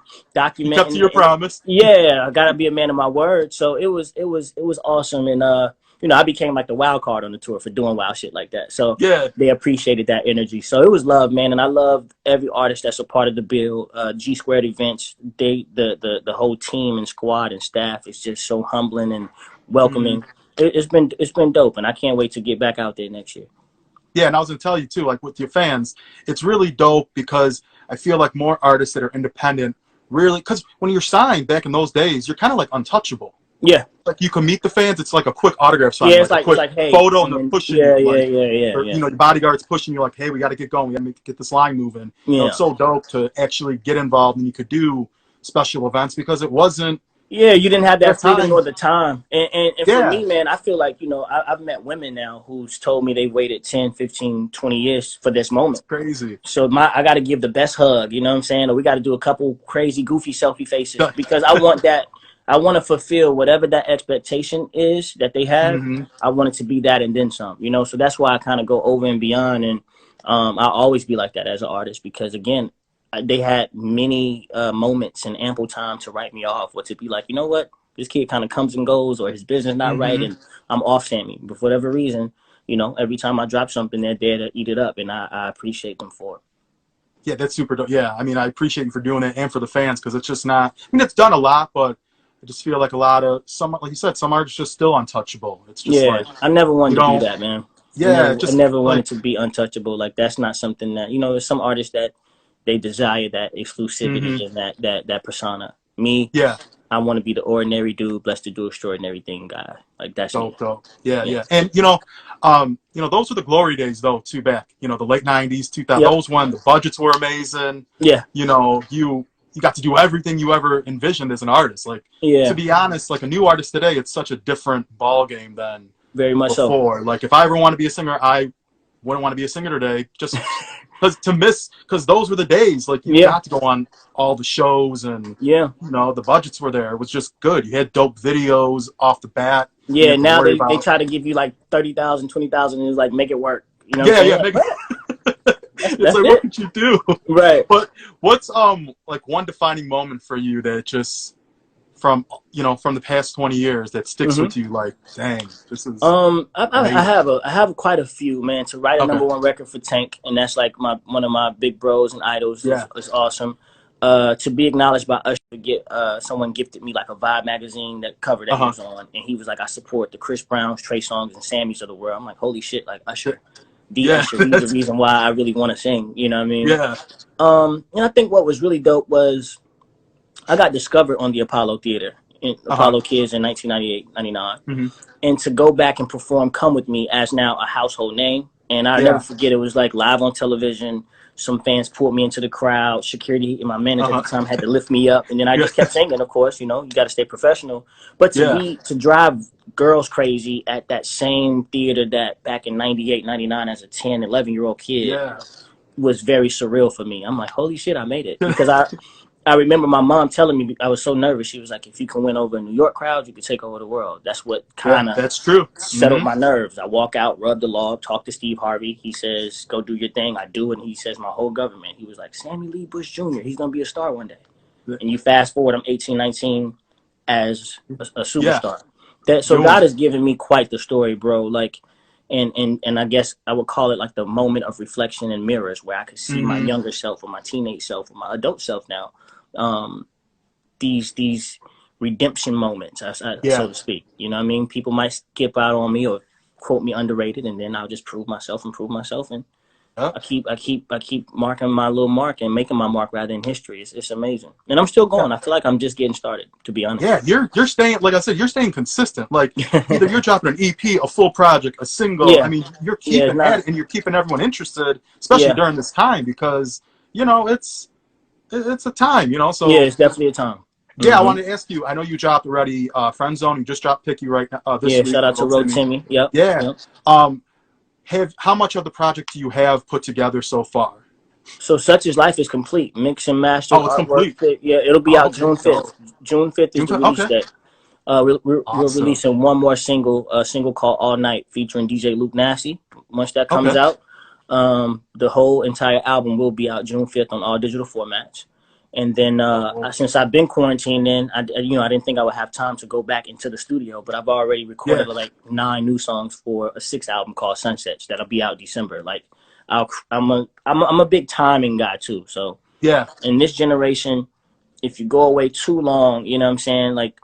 Speaker 1: You kept to
Speaker 2: documenting.
Speaker 1: your
Speaker 2: And
Speaker 1: promise.
Speaker 2: yeah, I gotta be a man of my word. So it was awesome, and I became like the wild card on the tour for doing wild shit like that. So
Speaker 1: Yeah.
Speaker 2: they appreciated that energy. So it was love, man, and I love every artist that's a part of the bill. G Squared Events, the whole team and squad and staff is just so humbling and
Speaker 1: Mm-hmm.
Speaker 2: welcoming. it's been dope, and I can't wait to get back out there next year.
Speaker 1: Yeah, and I was gonna tell you too, like with your fans, it's really dope because I feel like more artists that are independent really, because when you're signed back in those days, you're kind of like untouchable.
Speaker 2: Yeah,
Speaker 1: Like you can meet the fans, it's like a quick autograph sign,
Speaker 2: yeah.
Speaker 1: like a
Speaker 2: It's
Speaker 1: quick
Speaker 2: like hey,
Speaker 1: photo, and
Speaker 2: and
Speaker 1: they're
Speaker 2: then
Speaker 1: pushing
Speaker 2: yeah,
Speaker 1: you,
Speaker 2: yeah,
Speaker 1: like,
Speaker 2: yeah, yeah,
Speaker 1: or
Speaker 2: yeah,
Speaker 1: your bodyguard's pushing you, like, hey, we got to get going, we got to get this line moving.
Speaker 2: yeah.
Speaker 1: It's so dope to actually get involved, and you could do special events because it wasn't
Speaker 2: Yeah, you didn't have that
Speaker 1: that
Speaker 2: freedom
Speaker 1: time.
Speaker 2: or the time. And for
Speaker 1: Yeah,
Speaker 2: me, man, I feel like, I've met women now who's told me they waited 10, 15, 20 years for this
Speaker 1: it's
Speaker 2: moment.
Speaker 1: crazy.
Speaker 2: So I got to give the best hug, you know what I'm saying? Or we got to do a couple crazy, goofy selfie faces because I want that. I want to fulfill whatever that expectation is that they have.
Speaker 1: Hmm.
Speaker 2: I want it to be that and then some, So that's why I kind of go over and beyond. And I'll always be like that as an artist because, again, they had many moments and ample time to write me off or to be like, you know what? This kid kind of comes and goes or his business not right
Speaker 1: Hmm.
Speaker 2: and I'm off Sammie. But for whatever reason, every time I drop something, they're there to eat it up, and I appreciate them for it.
Speaker 1: Yeah, that's super dope. Yeah, I mean, I appreciate you for doing it and for the fans because it's just not. I mean, it's done a lot, but I just feel like a lot of some, like you said, some artists just still untouchable. It's just
Speaker 2: Yeah,
Speaker 1: like
Speaker 2: I never
Speaker 1: you
Speaker 2: wanted to be
Speaker 1: don't.
Speaker 2: that, man.
Speaker 1: Yeah,
Speaker 2: I
Speaker 1: just
Speaker 2: never
Speaker 1: like.
Speaker 2: wanted to be untouchable. Like that's not something that there's some artists that they desire that
Speaker 1: Hmm.
Speaker 2: exclusivity and that persona. Me,
Speaker 1: Yeah,
Speaker 2: I want to be the ordinary dude, blessed to do extraordinary thing guy. Like that's me.
Speaker 1: dope, dope. Yeah,
Speaker 2: Yeah.
Speaker 1: yeah, and those were the glory days though. Too back, the late '90s, 2000.
Speaker 2: Yep.
Speaker 1: Those when the budgets were amazing.
Speaker 2: Yeah.
Speaker 1: You got to do everything you ever envisioned as an artist. Like, to
Speaker 2: Yeah.
Speaker 1: be honest, like a new artist today, it's such a different ball game than
Speaker 2: Very much so.
Speaker 1: before. Like, if I ever want to be a singer, I wouldn't want to be a singer today. Just because those were the days. Like, you
Speaker 2: Yeah.
Speaker 1: got to go on all the shows, and
Speaker 2: Yeah.
Speaker 1: the budgets were there. It was just good. You had dope videos off the bat. You didn't
Speaker 2: Yeah.
Speaker 1: have to
Speaker 2: Now
Speaker 1: worry
Speaker 2: they
Speaker 1: about.
Speaker 2: try to give you like 30,000, 20,000, and it's like make it work. You know what I'm
Speaker 1: Yeah,
Speaker 2: saying?
Speaker 1: yeah.
Speaker 2: Like, what?
Speaker 1: It's
Speaker 2: That's
Speaker 1: like, what
Speaker 2: it.
Speaker 1: could you do?
Speaker 2: Right.
Speaker 1: But what's like one defining moment for you that just from the past 20 years that sticks
Speaker 2: Hmm.
Speaker 1: with you? Like, dang, this is amazing.
Speaker 2: I have quite a few, man. To write a
Speaker 1: Okay.
Speaker 2: number one record for Tank, and that's like one of my big bros and idols
Speaker 1: Yeah.
Speaker 2: is awesome. To be acknowledged by Usher, to get someone gifted me like a Vibe magazine that cover that he
Speaker 1: Uh-huh.
Speaker 2: was on, and he was like, I support the Chris Browns, Trey Songz, and Sammies of the world. I'm like, holy shit, like Usher, the
Speaker 1: Yeah.
Speaker 2: Usher. He's the reason why I really want to sing. You know what I mean?
Speaker 1: Yeah.
Speaker 2: And I think what was really dope was I got discovered on the Apollo Theater, in
Speaker 1: Uh-huh.
Speaker 2: Apollo Kids in 1998, 99.
Speaker 1: Hmm.
Speaker 2: And to go back and perform Come With Me as now a household name. And I'll never
Speaker 1: Yeah.
Speaker 2: forget, it was like live on television. Some fans pulled me into the crowd. Security and my manager at
Speaker 1: Uh-huh.
Speaker 2: the time had to lift me up. And then I
Speaker 1: Yeah.
Speaker 2: just kept singing, of course, you got to stay professional. But
Speaker 1: Yeah.
Speaker 2: to drive girls crazy at that same theater that back in 98, 99 as a 10, 11-year-old kid
Speaker 1: Yeah.
Speaker 2: was very surreal for me. I'm like, holy shit, I made it. Because I remember my mom telling me, I was so nervous. She was like, if you can win over a New York crowd, you can take over the world. That's what
Speaker 1: Yeah.
Speaker 2: kind of
Speaker 1: That's true.
Speaker 2: settled
Speaker 1: Hmm.
Speaker 2: my nerves. I walk out, rub the log, talk to Steve Harvey. He says, go do your thing. I do it. And he says, my whole government. He was like, Sammy Lee Bush Jr., he's going to be a star one day. And you fast forward, I'm 18, 19 as a
Speaker 1: Yeah.
Speaker 2: superstar. So
Speaker 1: Doing
Speaker 2: God
Speaker 1: it.
Speaker 2: has given me quite the story, bro. Like, and I guess I would call it like the moment of reflection and mirrors where I could see my
Speaker 1: Hmm.
Speaker 2: younger self or my teenage self or my adult self now. Um, these redemption moments, so
Speaker 1: Yeah.
Speaker 2: to speak. You know what I mean? People might skip out on me or quote me underrated, and then I'll just prove myself and prove myself, and
Speaker 1: Yep.
Speaker 2: I keep marking my little mark and making my mark rather in history. It's amazing, and I'm still
Speaker 1: Yeah.
Speaker 2: going. I feel like I'm just getting started, to be honest.
Speaker 1: Yeah. You're staying, like I said, you're staying consistent. Like, either you're dropping an EP, a full project, a single. I
Speaker 2: Yeah,
Speaker 1: mean, you're
Speaker 2: yeah, it's
Speaker 1: keeping at
Speaker 2: not.
Speaker 1: it, and you're keeping everyone interested, especially
Speaker 2: Yeah,
Speaker 1: during this time, because it's a time.
Speaker 2: yeah,
Speaker 1: So
Speaker 2: it's definitely a time.
Speaker 1: yeah, I
Speaker 2: Hmm.
Speaker 1: wanted to ask you. I know you dropped already, Friend Zone. You just dropped Picky right now, this
Speaker 2: Yeah,
Speaker 1: week
Speaker 2: shout out
Speaker 1: with
Speaker 2: to
Speaker 1: Lil Timmy.
Speaker 2: Timmy. Yep,
Speaker 1: Yeah.
Speaker 2: yep.
Speaker 1: Um, how much of the project do you have put together so far?
Speaker 2: So Such is Life is complete, mixed and mastered,
Speaker 1: Oh, it's
Speaker 2: artwork.
Speaker 1: complete.
Speaker 2: Yeah, it'll be
Speaker 1: Oh,
Speaker 2: out
Speaker 1: okay,
Speaker 2: June
Speaker 1: dope.
Speaker 2: 5th. June 5th is
Speaker 1: June
Speaker 2: the
Speaker 1: 5th?
Speaker 2: release
Speaker 1: Okay,
Speaker 2: date. We're
Speaker 1: awesome.
Speaker 2: releasing one more single, a single called All Night featuring DJ Luke Nasty. Once that comes
Speaker 1: Okay.
Speaker 2: out, the whole entire album will be out June 5th on all digital formats. And then
Speaker 1: Oh,
Speaker 2: since I've been quarantined in, I didn't think I would have time to go back into the studio, but I've already
Speaker 1: yeah,
Speaker 2: recorded like 9 new songs for a 6th album called Sunsets that'll be out December. Like I'm a big timing guy too. So
Speaker 1: yeah,
Speaker 2: in this generation, if you go away too long, you know what I'm saying? Like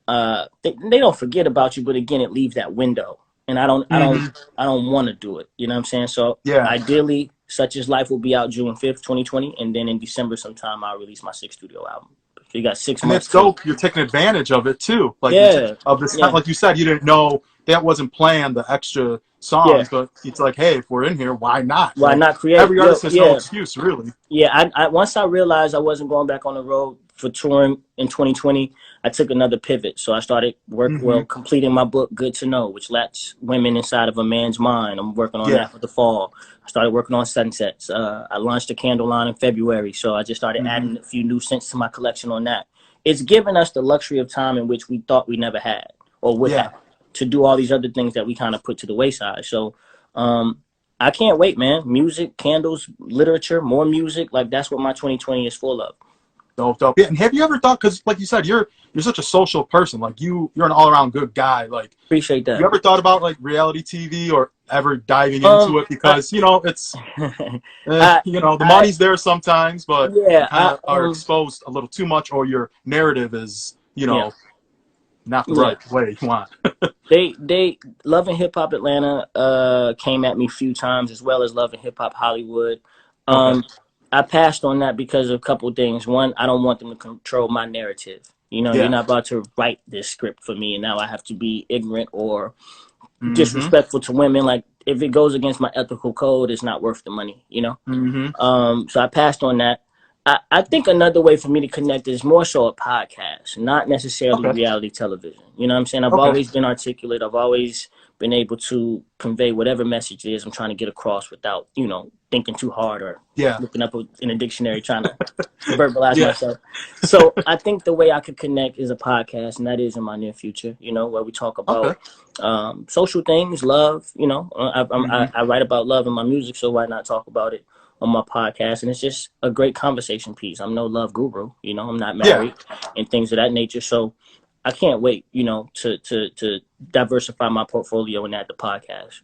Speaker 2: they don't forget about you, but again, it leaves that window, and
Speaker 1: Hmm.
Speaker 2: I don't want to do it. You know what I'm saying? So
Speaker 1: Yeah.
Speaker 2: ideally, Such as Life will be out June 5th, 2020, and then in December sometime I'll release my sixth studio album. So you got six
Speaker 1: And
Speaker 2: months
Speaker 1: it's
Speaker 2: to
Speaker 1: dope. You're taking advantage of it too. Like
Speaker 2: yeah,
Speaker 1: of this time,
Speaker 2: yeah,
Speaker 1: like you said, you didn't know that wasn't planned. The extra
Speaker 2: yeah.
Speaker 1: songs, but it's like, hey, if we're in here, why not?
Speaker 2: Why not create?
Speaker 1: Every
Speaker 2: Yo,
Speaker 1: artist has no
Speaker 2: yeah.
Speaker 1: excuse, really.
Speaker 2: Yeah, I once I realized I wasn't going back on the road for touring in 2020, I took another pivot. So I started
Speaker 1: Hmm.
Speaker 2: completing my book Good to Know, which lets women inside of a man's mind. I'm working on
Speaker 1: Yeah.
Speaker 2: that for the fall. I started working on sunsets. I launched a candle line in February, so I just started
Speaker 1: Hmm.
Speaker 2: adding a few new scents to my collection on that. It's given us the luxury of time in which we thought we never had or would
Speaker 1: Yeah.
Speaker 2: have to do all these other things that we kind of put to the wayside. So um, I can't wait, man. Music, candles, literature, more music. Like that's what my 2020 is full of.
Speaker 1: Dope, dope. Yeah. And have you ever thought? Because, like you said, you're such a social person. Like you're an all around good guy. Like,
Speaker 2: Appreciate
Speaker 1: you
Speaker 2: that.
Speaker 1: ever thought about like reality TV or ever diving into
Speaker 2: Um,
Speaker 1: it?
Speaker 2: I,
Speaker 1: Because it's
Speaker 2: I,
Speaker 1: the
Speaker 2: I,
Speaker 1: money's there sometimes, but you
Speaker 2: yeah,
Speaker 1: kind of are exposed a little too much, or your narrative is
Speaker 2: yeah,
Speaker 1: not the
Speaker 2: yeah.
Speaker 1: right way you want.
Speaker 2: They Love and Hip Hop Atlanta came at me a few times, as well as Love and Hip Hop Hollywood.
Speaker 1: Okay.
Speaker 2: Um, I passed on that because of a couple of things. One, I don't want them to control my narrative. You know, you're
Speaker 1: Yeah.
Speaker 2: not about to write this script for me, and now I have to be ignorant or
Speaker 1: Mm-hmm.
Speaker 2: disrespectful to women. Like if it goes against my ethical code, it's not worth the money. You know.
Speaker 1: Mm-hmm.
Speaker 2: So I passed on that. I think another way for me to connect is more so a podcast, not necessarily
Speaker 1: Okay.
Speaker 2: reality television. You know what I'm saying? I've
Speaker 1: Okay.
Speaker 2: always been articulate. I've always been able to convey whatever message it is I'm trying to get across without, thinking too hard or
Speaker 1: Yeah.
Speaker 2: looking up in a dictionary trying to verbalize
Speaker 1: Yeah.
Speaker 2: myself. So I think the way I could connect is a podcast, and that is in my near future, where we talk
Speaker 1: Okay.
Speaker 2: about social things, love.
Speaker 1: Mm-hmm.
Speaker 2: I write about love in my music, so why not talk about it on my podcast? And it's just a great conversation piece. I'm no love guru, I'm not
Speaker 1: Yeah.
Speaker 2: married and things of that nature. So I can't wait, to diversify my portfolio and add the podcast.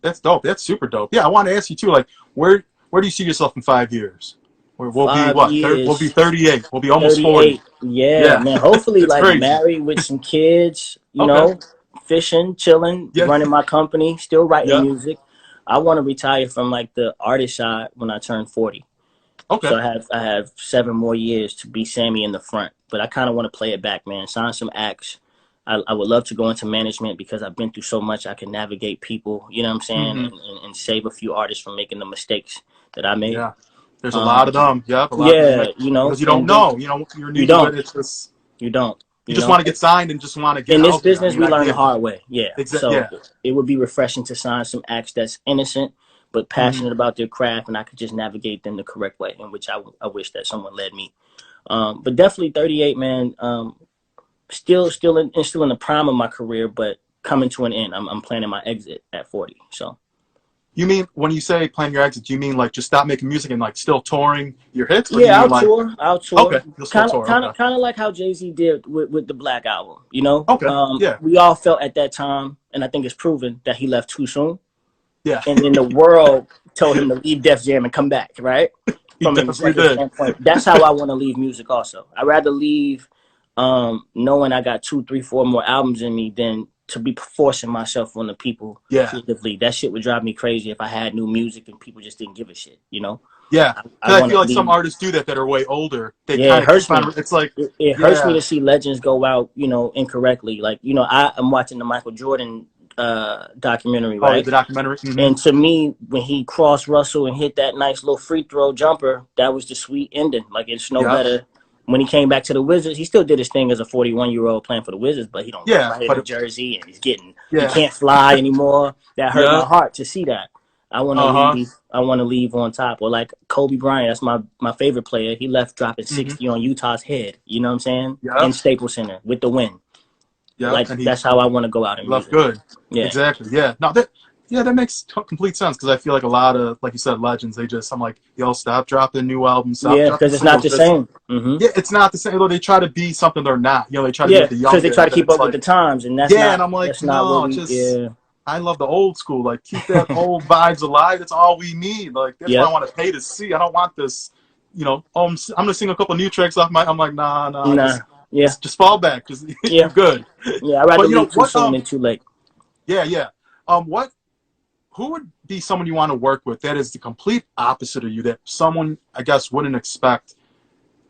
Speaker 1: That's dope. That's super dope. Yeah, I want to ask you too. Like, where do you see yourself in 5 years? We'll be
Speaker 2: Five
Speaker 1: what? We'll be
Speaker 2: years
Speaker 1: 38. We'll be almost 40.
Speaker 2: 38. Yeah,
Speaker 1: Yeah.
Speaker 2: man. Hopefully,
Speaker 1: It's
Speaker 2: like
Speaker 1: crazy.
Speaker 2: married with some kids,
Speaker 1: Okay.
Speaker 2: fishing, chilling,
Speaker 1: Yeah.
Speaker 2: running my company, still writing
Speaker 1: Yeah.
Speaker 2: music. I want to retire from like the artist side when I turn 40.
Speaker 1: Okay.
Speaker 2: So I have 7 more years to be Sammie in the front, but I kind of want to play it back, man. Sign some acts. I would love to go into management because I've been through so much. I can navigate people, you know what I'm saying,
Speaker 1: Mm-hmm.
Speaker 2: and save a few artists from making the mistakes that I made.
Speaker 1: Yeah. There's a lot
Speaker 2: Um,
Speaker 1: of them. Yep. A lot.
Speaker 2: yeah,
Speaker 1: Because you don't
Speaker 2: and then
Speaker 1: know. You're new
Speaker 2: you
Speaker 1: to
Speaker 2: don't,
Speaker 1: it. It's just
Speaker 2: you don't,
Speaker 1: you just want to get signed and just want to get
Speaker 2: in this
Speaker 1: out there. I
Speaker 2: business,
Speaker 1: mean,
Speaker 2: we
Speaker 1: I
Speaker 2: learn the
Speaker 1: get it.
Speaker 2: hard way. Yeah. So
Speaker 1: Yeah.
Speaker 2: it would be refreshing to sign some acts that's innocent but
Speaker 1: Mm-hmm.
Speaker 2: passionate about their craft, and I could just navigate them the correct way, in which I wish that someone led me. But definitely 38, man. Still in the prime of my career, but coming to an end. I'm planning my exit at 40. So
Speaker 1: You mean when you say plan your exit? Do you mean like just stop making music and like still touring your hits, or do you
Speaker 2: yeah,
Speaker 1: mean like
Speaker 2: I'll
Speaker 1: okay,
Speaker 2: tour.
Speaker 1: you'll still
Speaker 2: Kind of,
Speaker 1: tour?
Speaker 2: kind
Speaker 1: Okay.
Speaker 2: of, kind of like how Jay-Z did with the Black album.
Speaker 1: Okay. Yeah.
Speaker 2: We all felt at that time, and I think it's proven that he left too soon.
Speaker 1: Yeah.
Speaker 2: And then the world told him to leave Def Jam and come back, right?
Speaker 1: He
Speaker 2: From an
Speaker 1: definitely
Speaker 2: executive
Speaker 1: did.
Speaker 2: standpoint. That's how I want to leave music also. I'd rather leave knowing I got 2, 3, 4 more albums in me than to be forcing myself on the people
Speaker 1: Yeah.
Speaker 2: creatively. That shit would drive me crazy if I had new music and people just didn't give a shit.
Speaker 1: Yeah.
Speaker 2: I
Speaker 1: Because I
Speaker 2: want
Speaker 1: feel
Speaker 2: to
Speaker 1: like some
Speaker 2: leave.
Speaker 1: artists do that are way older. They
Speaker 2: Yeah,
Speaker 1: kind
Speaker 2: it
Speaker 1: of keep
Speaker 2: hurts
Speaker 1: on.
Speaker 2: me.
Speaker 1: It's like,
Speaker 2: It hurts me
Speaker 1: yeah.
Speaker 2: to see legends go out, incorrectly. Like, I'm watching the Michael Jordan documentary,
Speaker 1: Oh,
Speaker 2: right?
Speaker 1: the documentary. Mm-hmm.
Speaker 2: And to me, when he crossed Russell and hit that nice little free throw jumper, that was the sweet ending. Like it's no
Speaker 1: Yep.
Speaker 2: better. When he came back to the Wizards, he still did his thing as a 41-year-old playing for the Wizards, but he don't look
Speaker 1: Yeah.
Speaker 2: right in
Speaker 1: But
Speaker 2: the jersey and he
Speaker 1: yeah.
Speaker 2: can't fly anymore. That hurt my
Speaker 1: Yeah.
Speaker 2: heart to see that. I want to
Speaker 1: Uh huh.
Speaker 2: leave. I want to leave on top. Or like Kobe Bryant, that's my favorite player. He left dropping
Speaker 1: Mm-hmm.
Speaker 2: 60 on Utah's head. You know what I'm saying? In
Speaker 1: Yep.
Speaker 2: Staples Center with the win.
Speaker 1: Yep.
Speaker 2: Like
Speaker 1: And he
Speaker 2: that's how I want to go out in
Speaker 1: left
Speaker 2: music.
Speaker 1: good.
Speaker 2: Yeah.
Speaker 1: Exactly. Yeah. No, that yeah, that makes complete sense because I feel like a lot of, like you said, legends. I'm like, yo, stop dropping new albums, stop
Speaker 2: Yeah,
Speaker 1: dropping
Speaker 2: because it's not
Speaker 1: singles.
Speaker 2: the same. Mm-hmm.
Speaker 1: Yeah, it's not the same. Though they try to be something they're not. They try to be
Speaker 2: Yeah,
Speaker 1: like the
Speaker 2: because they try
Speaker 1: youngin,
Speaker 2: to
Speaker 1: but
Speaker 2: keep
Speaker 1: it's
Speaker 2: up with
Speaker 1: like,
Speaker 2: the times, and
Speaker 1: yeah, and I'm like,
Speaker 2: that's not what
Speaker 1: no,
Speaker 2: we.
Speaker 1: just
Speaker 2: Yeah.
Speaker 1: I love the old school. Like, keep that old vibes alive. That's all we need. Like, that's what I
Speaker 2: Yep.
Speaker 1: want to pay to see. I don't want this. Oh, I'm gonna sing a couple new tracks off my. I'm like, nah. I
Speaker 2: Nah.
Speaker 1: just
Speaker 2: Yeah.
Speaker 1: Just fall back because you're
Speaker 2: Yeah.
Speaker 1: good.
Speaker 2: Yeah. I'd rather
Speaker 1: But
Speaker 2: leave too
Speaker 1: what?
Speaker 2: soon than too late.
Speaker 1: Yeah, yeah. What? Who would be someone you want to work with that is the complete opposite of you? That someone I guess wouldn't expect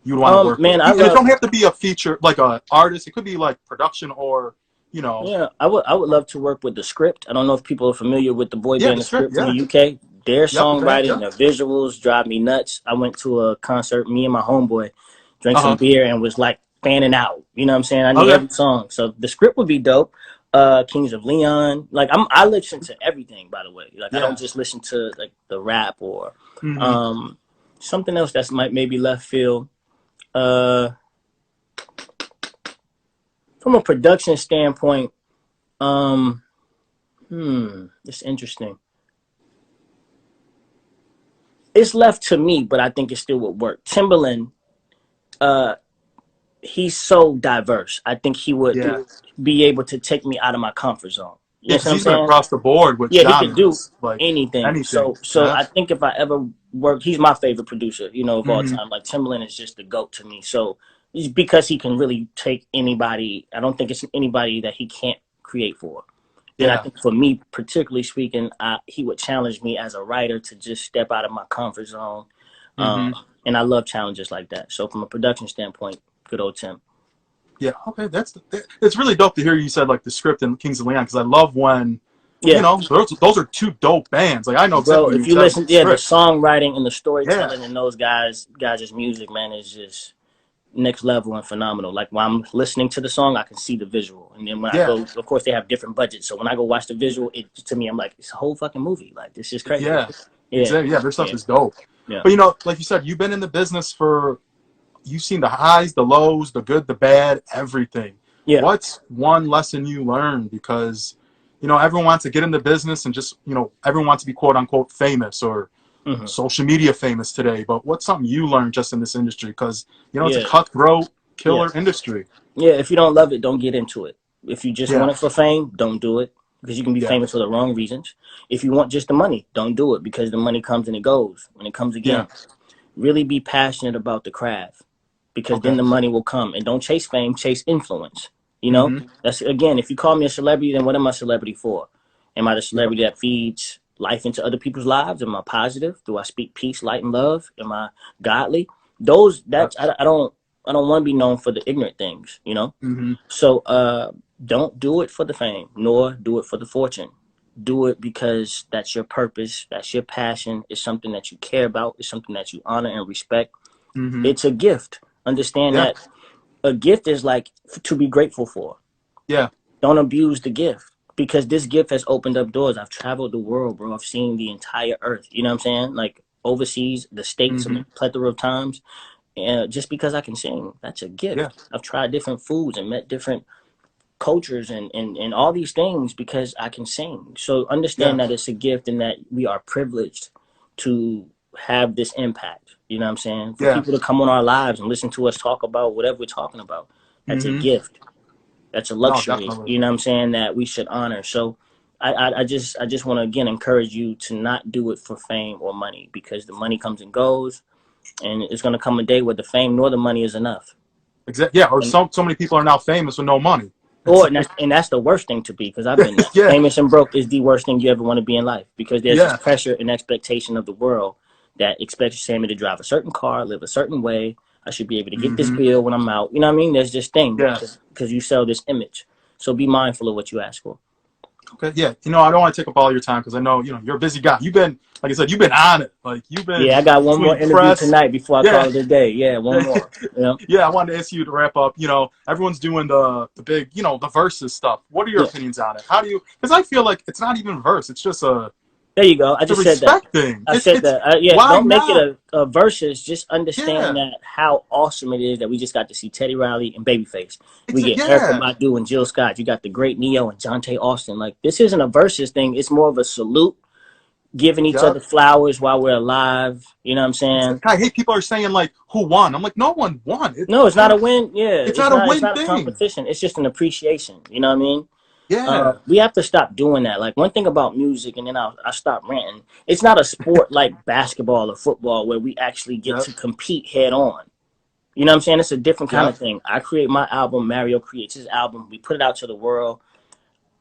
Speaker 1: you'd want to work with.
Speaker 2: Man, I
Speaker 1: And it
Speaker 2: love.
Speaker 1: don't have to be a feature like a artist. It could be like production or you know.
Speaker 2: Yeah, I would love to work with The Script. I don't know if people are familiar with the boy
Speaker 1: Yeah,
Speaker 2: band
Speaker 1: the
Speaker 2: The
Speaker 1: script.
Speaker 2: Script from the
Speaker 1: Yeah.
Speaker 2: UK. Their
Speaker 1: Yep. The band.
Speaker 2: songwriting,
Speaker 1: Yep.
Speaker 2: their visuals drive me nuts. I went to a concert, me and my homeboy drank
Speaker 1: Uh
Speaker 2: some
Speaker 1: huh.
Speaker 2: beer and was like fanning out. You know what I'm saying? I knew
Speaker 1: Okay.
Speaker 2: every song. So The Script would be dope. Kings of Leon. Like I listen to everything, by the way. Like I don't
Speaker 1: Yeah.
Speaker 2: just listen to like the rap or
Speaker 1: Mm-hmm.
Speaker 2: um something else that's might maybe left field. Uh from a production standpoint, um it's interesting. It's left to me, but I think it still would work. Timberland, uh, he's so diverse. I think he would
Speaker 1: Yeah.
Speaker 2: be able to take me out of my comfort zone. You know
Speaker 1: Yeah,
Speaker 2: what
Speaker 1: because
Speaker 2: I'm
Speaker 1: he's been
Speaker 2: saying?
Speaker 1: across the board with
Speaker 2: Yeah, he could do
Speaker 1: genres, like
Speaker 2: anything.
Speaker 1: anything.
Speaker 2: So
Speaker 1: Yeah.
Speaker 2: I think if I ever work, he's my favorite producer, of all
Speaker 1: Mm-hmm.
Speaker 2: time. Like Timberland is just the goat to me. So it's because he can really take anybody. I don't think it's anybody that he can't create for. And I
Speaker 1: Yeah.
Speaker 2: think for me, particularly speaking, he would challenge me as a writer to just step out of my comfort zone. Um,
Speaker 1: Mm-hmm.
Speaker 2: and I love challenges like that. So from a production standpoint, good old Tim.
Speaker 1: Yeah. Okay. It's really dope to hear you said like the script and Kings of Leon because I love when
Speaker 2: Yeah,
Speaker 1: those are two dope bands. Like I know
Speaker 2: bro.
Speaker 1: exactly what
Speaker 2: If
Speaker 1: you
Speaker 2: you
Speaker 1: said with
Speaker 2: listen,
Speaker 1: the
Speaker 2: yeah, the
Speaker 1: script.
Speaker 2: songwriting and the
Speaker 1: Yeah.
Speaker 2: storytelling and those guys' music, man, is just next level and phenomenal. Like when I'm listening to the song, I can see the visual, and then when I
Speaker 1: Yeah.
Speaker 2: go, of course they have different budgets. So when I go watch the visual, it to me, I'm like, it's a whole fucking movie. Like this is crazy.
Speaker 1: Yeah.
Speaker 2: Yeah,
Speaker 1: Exactly. Yeah. Their stuff
Speaker 2: yeah,
Speaker 1: is dope.
Speaker 2: yeah,
Speaker 1: But like you said, you've been in the business for you've seen the highs, the lows, the good, the bad, everything.
Speaker 2: yeah.
Speaker 1: What's one lesson you learned? Because, everyone wants to get in the business and just, everyone wants to be quote unquote famous or
Speaker 2: Hmm.
Speaker 1: social media famous today. But what's something you learned just in this industry? Because, it's a
Speaker 2: Yeah,
Speaker 1: cutthroat,
Speaker 2: yeah.
Speaker 1: killer industry.
Speaker 2: Yeah, if you don't love it, don't get into it. If you just
Speaker 1: Yeah.
Speaker 2: want it for fame, don't do it because you can be
Speaker 1: Yeah.
Speaker 2: famous for the wrong reasons. If you want just the money, don't do it because the money comes and it goes and it comes
Speaker 1: Yeah.
Speaker 2: again. Really be passionate about the craft because then
Speaker 1: Okay.
Speaker 2: the money will come. And don't chase fame, chase influence.
Speaker 1: Mm-hmm.
Speaker 2: That's again, if you call me a celebrity, then what am I a celebrity for? Am I the
Speaker 1: Yeah.
Speaker 2: celebrity that feeds life into other people's lives? Am I positive? Do I speak peace, light, and love? Am I godly? Those
Speaker 1: Yeah.
Speaker 2: that's I don't want to be known for the ignorant things.
Speaker 1: Mm-hmm.
Speaker 2: So don't do it for the fame, nor do it for the fortune. Do it because that's your purpose, that's your passion, it's something that you care about, it's something that you honor and respect.
Speaker 1: Mm-hmm.
Speaker 2: It's a gift. Understand
Speaker 1: Yeah.
Speaker 2: that a gift is like to be grateful for.
Speaker 1: Yeah.
Speaker 2: Don't abuse the gift because this gift has opened up doors. I've traveled the world, bro. I've seen the entire earth. You know what I'm saying? Like overseas, the states,
Speaker 1: Mm-hmm.
Speaker 2: a plethora of times. And just because I can sing, that's a
Speaker 1: Yeah.
Speaker 2: gift. I've tried different foods and met different cultures and all these things because I can sing. So
Speaker 1: Yeah.
Speaker 2: understand that it's a gift and that we are privileged to have this impact. You know what I'm saying? For
Speaker 1: Yeah.
Speaker 2: people to come on our lives and listen to us talk about whatever we're talking about, that's a
Speaker 1: Mm-hmm.
Speaker 2: gift. That's a
Speaker 1: No,
Speaker 2: luxury.
Speaker 1: definitely.
Speaker 2: You know what I'm saying? That we should honor. So I just want to again encourage you to not do it for fame or money because the money comes and goes, and it's gonna come a day where the fame nor the money is enough.
Speaker 1: Exactly. Yeah. Or
Speaker 2: And
Speaker 1: so many people are now famous with no money. It's
Speaker 2: or
Speaker 1: like,
Speaker 2: and that's the worst thing to be because I've been there.
Speaker 1: yeah.
Speaker 2: Famous and broke is the worst thing you ever want to be in life because there's this
Speaker 1: Yeah.
Speaker 2: pressure and expectation of the world that expects Sammy to drive a certain car, live a certain way. I should be able to get this
Speaker 1: Mm-hmm.
Speaker 2: bill when I'm out. You know what I mean? There's this thing
Speaker 1: Yeah.
Speaker 2: because you sell this image. So be mindful of what you ask for.
Speaker 1: Okay, yeah. I don't want to take up all your time because I know, you're a busy guy. You've been, like I said, you've been on it. Like you've
Speaker 2: Yeah,
Speaker 1: been
Speaker 2: I got one more
Speaker 1: between
Speaker 2: interview
Speaker 1: press.
Speaker 2: tonight before I
Speaker 1: Yeah,
Speaker 2: call it a day. Yeah, one more.
Speaker 1: yeah. I wanted to ask you to wrap up. Everyone's doing the big, the versus stuff. What are your
Speaker 2: Yeah.
Speaker 1: opinions on it? How do you? Because I feel like it's not even verse. It's just
Speaker 2: There you go. I
Speaker 1: it's a
Speaker 2: just said that.
Speaker 1: respect thing.
Speaker 2: I
Speaker 1: It's
Speaker 2: said
Speaker 1: it's
Speaker 2: that. Yeah,
Speaker 1: why
Speaker 2: don't make it
Speaker 1: not?
Speaker 2: a versus. Just understand
Speaker 1: Yeah,
Speaker 2: that how awesome it is that we just got to see Teddy Riley and Babyface. We get Erica
Speaker 1: yeah,
Speaker 2: Badu and Jill Scott. You got the great Neo and Jonte Austin. Like this isn't a versus thing. It's more of a salute, giving each
Speaker 1: yep.
Speaker 2: other flowers while we're alive. You know what I'm saying?
Speaker 1: I hate people are saying like who won. I'm like no one won.
Speaker 2: No, it's not a win. Yeah,
Speaker 1: It's
Speaker 2: it's
Speaker 1: not a
Speaker 2: not. It's
Speaker 1: win
Speaker 2: not a
Speaker 1: thing.
Speaker 2: competition. It's just an appreciation. You know what I mean?
Speaker 1: Yeah,
Speaker 2: We have to stop doing that. Like one thing about music, and then I'll stop ranting. It's not a sport like basketball or football where we actually get
Speaker 1: yep.
Speaker 2: to compete head on. You know what I'm saying? It's a different kind
Speaker 1: Yeah.
Speaker 2: of thing. I create my album, Mario creates his album. We put it out to the world.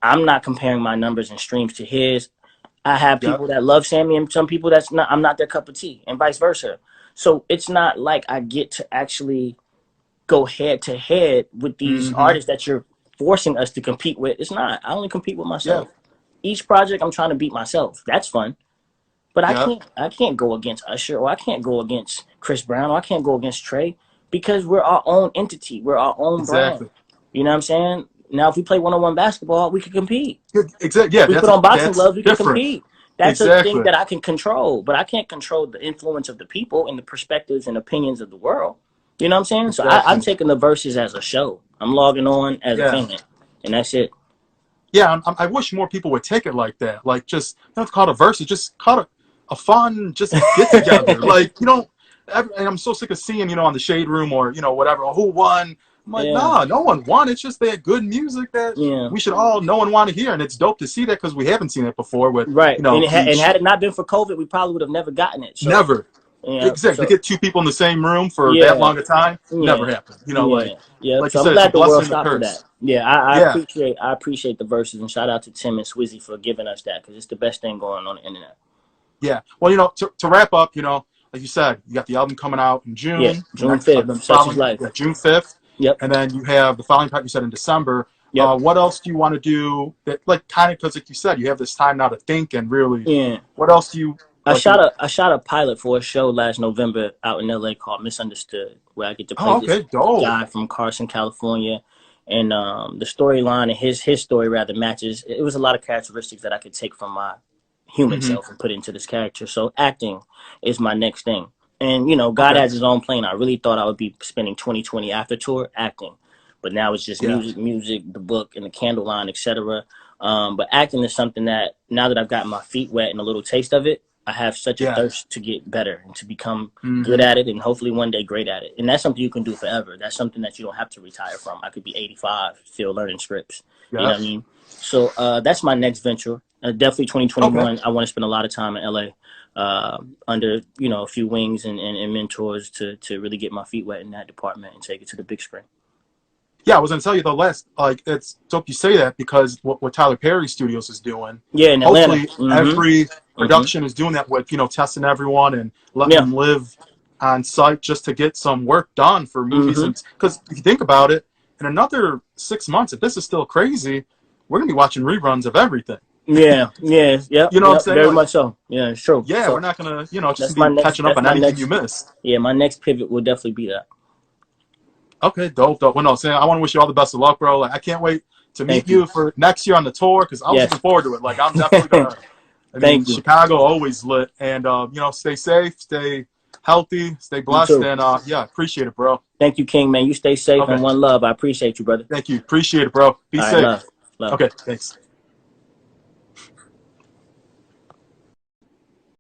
Speaker 2: I'm not comparing my numbers and streams to his. I have
Speaker 1: Yeah.
Speaker 2: people that love Sammie and some people that's not. I'm not their cup of tea, and vice versa. So it's not like I get to actually go head to head with these
Speaker 1: Mm-hmm.
Speaker 2: artists that you're forcing us to compete with. It's not. I only compete with
Speaker 1: Yeah.
Speaker 2: myself. Each project, I'm trying to beat myself. That's fun. But I
Speaker 1: Yeah.
Speaker 2: can't. I can't go against Usher, or I can't go against Chris Brown, or I can't go against Trey, because we're our own entity. We're our own brand.
Speaker 1: Exactly.
Speaker 2: You know what I'm saying? Now, if we play one-on-one basketball, we can compete.
Speaker 1: Exactly. Yeah.
Speaker 2: We put on boxing
Speaker 1: That's
Speaker 2: gloves, we can
Speaker 1: different.
Speaker 2: compete. That's a thing
Speaker 1: Exactly.
Speaker 2: that I can control, but I can't control the influence of the people and the perspectives and opinions of the world. You know what I'm saying? So I'm
Speaker 1: Exactly.
Speaker 2: taking the verses as a show. I'm logging on as a
Speaker 1: Yeah.
Speaker 2: fan, and that's it.
Speaker 1: Yeah. I wish more people would take it like that. Like, just don't have to call it a versus. Just call it a fun, just get together. Like, you know, and I'm so sick of seeing, on the Shade Room or, whatever, who won. I'm like,
Speaker 2: Yeah,
Speaker 1: nah, no one won. It's just they had good music that
Speaker 2: yeah,
Speaker 1: we should all know and want to hear. And it's dope to see that because we haven't seen it before with,
Speaker 2: right. And
Speaker 1: each.
Speaker 2: had it not been for COVID, we probably would have never gotten it. So
Speaker 1: Never.
Speaker 2: yeah,
Speaker 1: Exactly. To
Speaker 2: so
Speaker 1: get two people in the same room for that
Speaker 2: yeah,
Speaker 1: long a time, never
Speaker 2: yeah,
Speaker 1: happened.
Speaker 2: yeah, yeah.
Speaker 1: Like you
Speaker 2: So I'm
Speaker 1: said, it's a
Speaker 2: glad the world
Speaker 1: blessing and a
Speaker 2: stopped for that.
Speaker 1: curse.
Speaker 2: Yeah,
Speaker 1: Yeah.
Speaker 2: I appreciate the verses, and shout out to Tim and Swizzy for giving us that, because it's the best thing going on the internet.
Speaker 1: Yeah. Well, to wrap up, like you said, you got the album coming out in
Speaker 2: Yeah,
Speaker 1: June.
Speaker 2: June
Speaker 1: The
Speaker 2: 5th, Such is
Speaker 1: following,
Speaker 2: Life.
Speaker 1: yeah, June 5th.
Speaker 2: Yep,
Speaker 1: And then you have the following part you said in December.
Speaker 2: yep.
Speaker 1: What else do you want to do that, like, kind of, because like you said, you have this time now to think and really,
Speaker 2: Yeah.
Speaker 1: what else do you like?
Speaker 2: I shot a pilot for a show last November out in LA called Misunderstood, where I get to play
Speaker 1: Oh,
Speaker 2: this
Speaker 1: okay. Dope.
Speaker 2: guy from Carson, California. And the storyline and his story rather matches. It was a lot of characteristics that I could take from my human
Speaker 1: Mm-hmm.
Speaker 2: self and put into this character. So acting is my next thing. And God
Speaker 1: Okay.
Speaker 2: has his own plan. I really thought I would be spending 2020 after tour acting, but now it's just
Speaker 1: Yeah.
Speaker 2: music, the book, and the candle line, etc. But acting is something that, now that I've gotten my feet wet and a little taste of it, I have such a
Speaker 1: Yeah.
Speaker 2: thirst to get better and to become good
Speaker 1: Mm-hmm.
Speaker 2: at it, and hopefully one day great at it. And that's something you can do forever. That's something that you don't have to retire from. I could be 85 still learning scripts. You know
Speaker 1: Yeah.
Speaker 2: what I mean? So that's my next venture. Definitely
Speaker 1: Okay.
Speaker 2: 2021. I want to spend a lot of time in LA, under a few wings and mentors to really get my feet wet in that department and take it to the big screen.
Speaker 1: Yeah, I was gonna tell you the last, like, it's dope you say that because what Tyler Perry Studios is doing,
Speaker 2: Yeah, in Atlanta.
Speaker 1: hopefully every production is doing that with, testing everyone and letting
Speaker 2: Yeah.
Speaker 1: them live on site just to get some work done for movies.
Speaker 2: Mm-hmm.
Speaker 1: And because if you think about it, in another 6 months, if this is still crazy, we're gonna be watching reruns of everything.
Speaker 2: Yeah, yeah, yep.
Speaker 1: You know what I'm
Speaker 2: Yep,
Speaker 1: saying?
Speaker 2: very
Speaker 1: Like,
Speaker 2: much so. Yeah, it's true.
Speaker 1: yeah,
Speaker 2: So
Speaker 1: we're not gonna, just
Speaker 2: that's
Speaker 1: be
Speaker 2: my next.
Speaker 1: catching up
Speaker 2: That's
Speaker 1: on
Speaker 2: my
Speaker 1: anything
Speaker 2: next.
Speaker 1: you missed.
Speaker 2: Yeah, my next pivot will definitely be that.
Speaker 1: Okay, dope. Well, no, Sam, I want to wish you all the best of luck, bro. Like, I can't wait to meet
Speaker 2: Thank you.
Speaker 1: you for next year on the tour because I was
Speaker 2: Yes.
Speaker 1: looking forward to it. Like, I'm definitely gonna. I mean,
Speaker 2: Thank you.
Speaker 1: Chicago always lit, and stay safe, stay healthy, stay
Speaker 2: You
Speaker 1: blessed,
Speaker 2: too.
Speaker 1: and yeah, appreciate it, bro.
Speaker 2: Thank you, King, man. You stay safe
Speaker 1: Okay,
Speaker 2: and one love. I appreciate you, brother.
Speaker 1: thank you, appreciate it, bro. Be
Speaker 2: All right,
Speaker 1: safe.
Speaker 2: love.
Speaker 1: Okay, thanks.